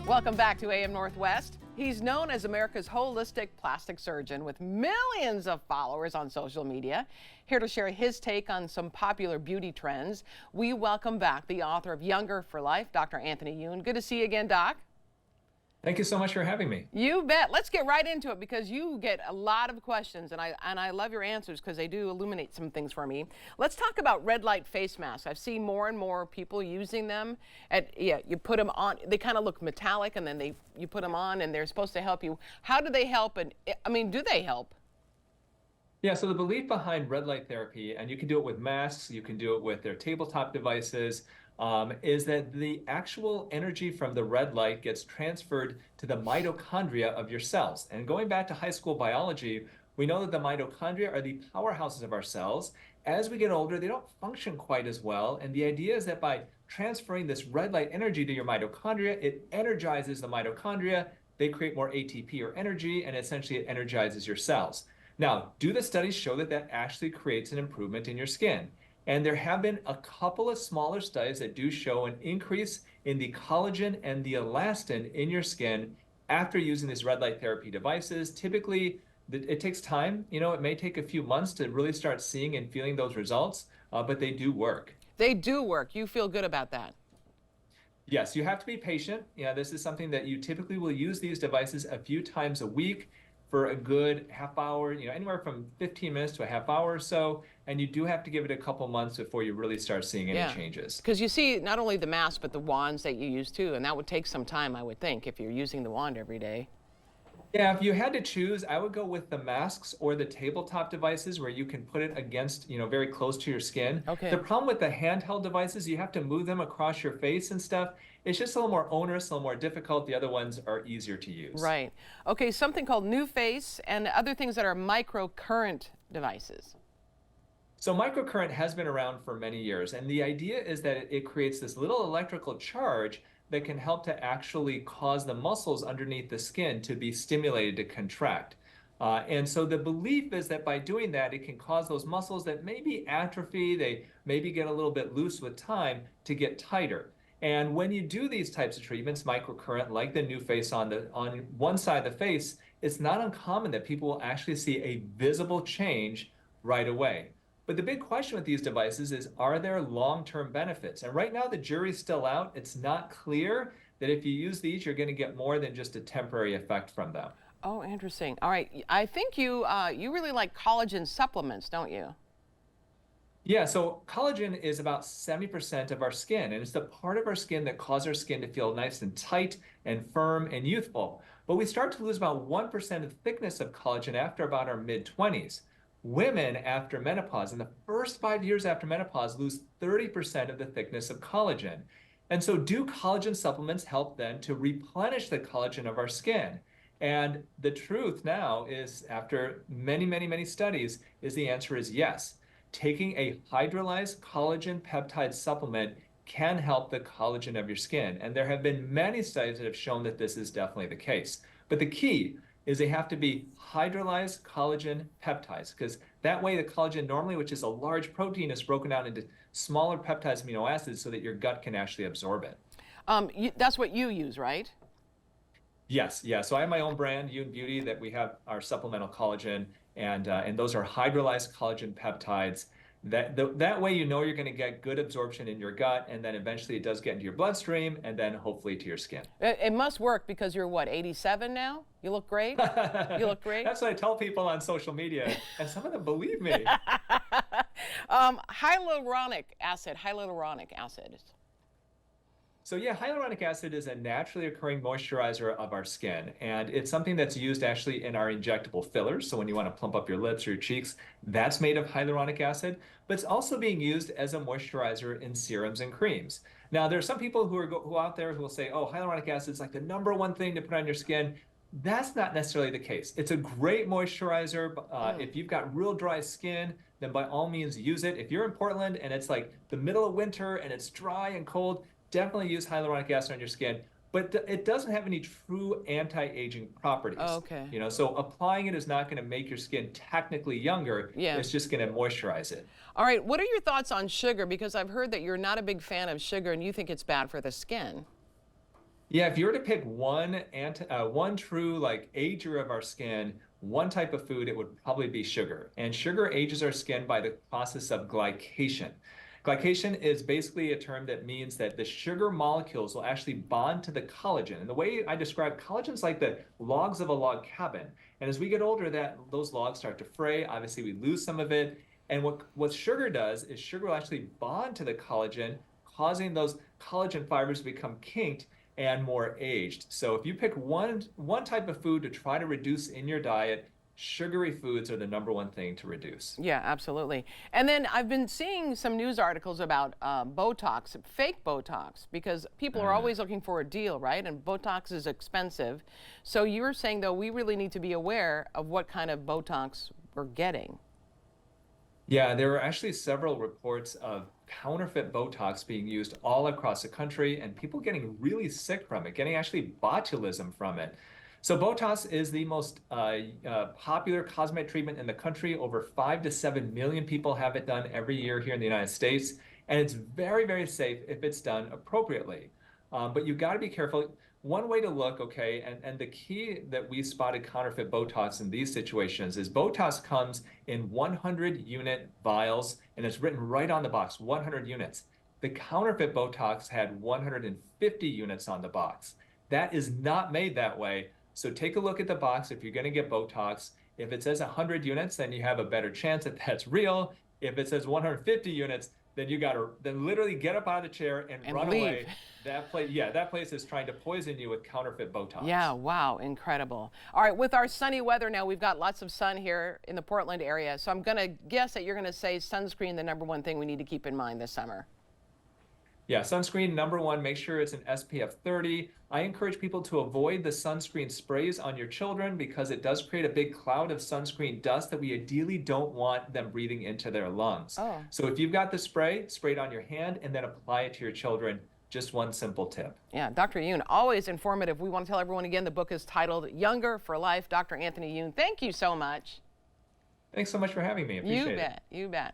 Welcome back to AM Northwest. He's known as America's holistic plastic surgeon with millions of followers on social media. Here to share his take on some popular beauty trends, we welcome back the author of Younger for Life, Dr. Anthony Youn. Good to see you again, Doc. Thank you so much for having me. You bet. Let's get right into it because you get a lot of questions, and I love your answers because they do illuminate some things for me. Let's talk about red light face masks. I've seen more and more people using them. You put them on. They kind of look metallic, and then you put them on, and they're supposed to help you. How do they help? And I mean, do they help? Yeah, so the belief behind red light therapy, and you can do it with masks, you can do it with their tabletop devices, is that the actual energy from the red light gets transferred to the mitochondria of your cells. And going back to high school biology, we know that the mitochondria are the powerhouses of our cells. As we get older, they don't function quite as well. And the idea is that by transferring this red light energy to your mitochondria, it energizes the mitochondria. They create more ATP or energy, and essentially it energizes your cells. Now, do the studies show that that actually creates an improvement in your skin? And there have been a couple of smaller studies that do show an increase in the collagen and the elastin in your skin after using these red light therapy devices. Typically, it takes time. You know, it may take a few months to really start seeing and feeling those results, but they do work. They do work. You feel good about that? Yes, you have to be patient. Yeah, this is something that you typically will use these devices a few times a week for a good half hour, anywhere from 15 minutes to a half hour or so. And you do have to give it a couple months before you really start seeing any changes. Because you see not only the mask, but the wands that you use too. And that would take some time, I would think, if you're using the wand every day. Yeah, if you had to choose, I would go with the masks or the tabletop devices where you can put it against, very close to your skin. Okay. The problem with the handheld devices, you have to move them across your face and stuff. It's just a little more onerous, a little more difficult. The other ones are easier to use. Right. Okay, something called NuFace and other things that are microcurrent devices. So microcurrent has been around for many years, and the idea is that it creates this little electrical charge that can help to actually cause the muscles underneath the skin to be stimulated to contract. And so the belief is that by doing that, it can cause those muscles that maybe atrophy, they maybe get a little bit loose with time, to get tighter. And when you do these types of treatments, microcurrent, like the NuFace on one side of the face, it's not uncommon that people will actually see a visible change right away. But the big question with these devices is, are there long-term benefits? And right now the jury's still out. It's not clear that if you use these, you're going to get more than just a temporary effect from them. Oh, interesting. All right. I think you really like collagen supplements, don't you? Yeah, so collagen is about 70% of our skin, and it's the part of our skin that causes our skin to feel nice and tight and firm and youthful. But we start to lose about 1% of the thickness of collagen after about our mid-20s. Women after menopause, in the first 5 years after menopause, lose 30% of the thickness of collagen. And so do collagen supplements help then to replenish the collagen of our skin? And the truth now is, after many, many, many studies, is the answer is yes. Taking a hydrolyzed collagen peptide supplement can help the collagen of your skin. And there have been many studies that have shown that this is definitely the case. But the key is they have to be hydrolyzed collagen peptides, because that way the collagen normally, which is a large protein, is broken down into smaller peptides, amino acids, so that your gut can actually absorb it. That's what you use, right? Yes, yeah. So I have my own brand, Youn Beauty, that we have our supplemental collagen, and those are hydrolyzed collagen peptides. That way you're going to get good absorption in your gut, and then eventually it does get into your bloodstream, and then hopefully to your skin. It must work because you're what, 87 now? You look great. You look great. That's what I tell people on social media, and some of them believe me. Hyaluronic acid. So yeah, hyaluronic acid is a naturally occurring moisturizer of our skin, and it's something that's used actually in our injectable fillers. So when you want to plump up your lips or your cheeks, that's made of hyaluronic acid, but it's also being used as a moisturizer in serums and creams. Now, there are some people who are out there who will say, oh, hyaluronic acid is like the #1 thing to put on your skin. That's not necessarily the case. It's a great moisturizer. If you've got real dry skin, then by all means use it. If you're in Portland and it's like the middle of winter and it's dry and cold, definitely use hyaluronic acid on your skin, but it doesn't have any true anti-aging properties. Oh, okay. So applying it is not going to make your skin technically younger. Yeah. It's just going to moisturize it. All right, what are your thoughts on sugar? Because I've heard that you're not a big fan of sugar and you think it's bad for the skin. Yeah, if you were to pick one true like ager of our skin, one type of food, it would probably be sugar. And sugar ages our skin by the process of glycation. Glycation is basically a term that means that the sugar molecules will actually bond to the collagen. And the way I describe collagen is like the logs of a log cabin. And as we get older, those logs start to fray. Obviously, we lose some of it. And what sugar does is sugar will actually bond to the collagen, causing those collagen fibers to become kinked and more aged. So if you pick one type of food to try to reduce in your diet, sugary foods are the number one thing to reduce. Yeah, absolutely. And then I've been seeing some news articles about Botox, fake Botox, because people are always looking for a deal, right? And Botox is expensive. So you're saying, though, we really need to be aware of what kind of Botox we're getting. Yeah, there were actually several reports of counterfeit Botox being used all across the country and people getting really sick from it, getting actually botulism from it. So Botox is the most popular cosmetic treatment in the country. Over 5 to 7 million people have it done every year here in the United States, and it's very, very safe if it's done appropriately. But you've got to be careful. One way to look, okay, and the key that we spotted counterfeit Botox in these situations is Botox comes in 100 unit vials, and it's written right on the box, 100 units. The counterfeit Botox had 150 units on the box. That is not made that way. So take a look at the box if you're going to get Botox. If it says 100 units, then you have a better chance that that's real. If it says 150 units, then you got to then literally get up out of the chair and run leave. away. That place is trying to poison you with counterfeit Botox. Yeah, wow, incredible. All right, with our sunny weather now, we've got lots of sun here in the Portland area. So I'm going to guess that you're going to say sunscreen, the number one thing we need to keep in mind this summer. Yeah, sunscreen, number one, make sure it's an SPF 30. I encourage people to avoid the sunscreen sprays on your children because it does create a big cloud of sunscreen dust that we ideally don't want them breathing into their lungs. Oh. So if you've got the spray it on your hand and then apply it to your children. Just one simple tip. Yeah, Dr. Youn, always informative. We want to tell everyone again, the book is titled Younger for Life. Dr. Anthony Youn, thank you so much. Thanks so much for having me. Appreciate it. You bet.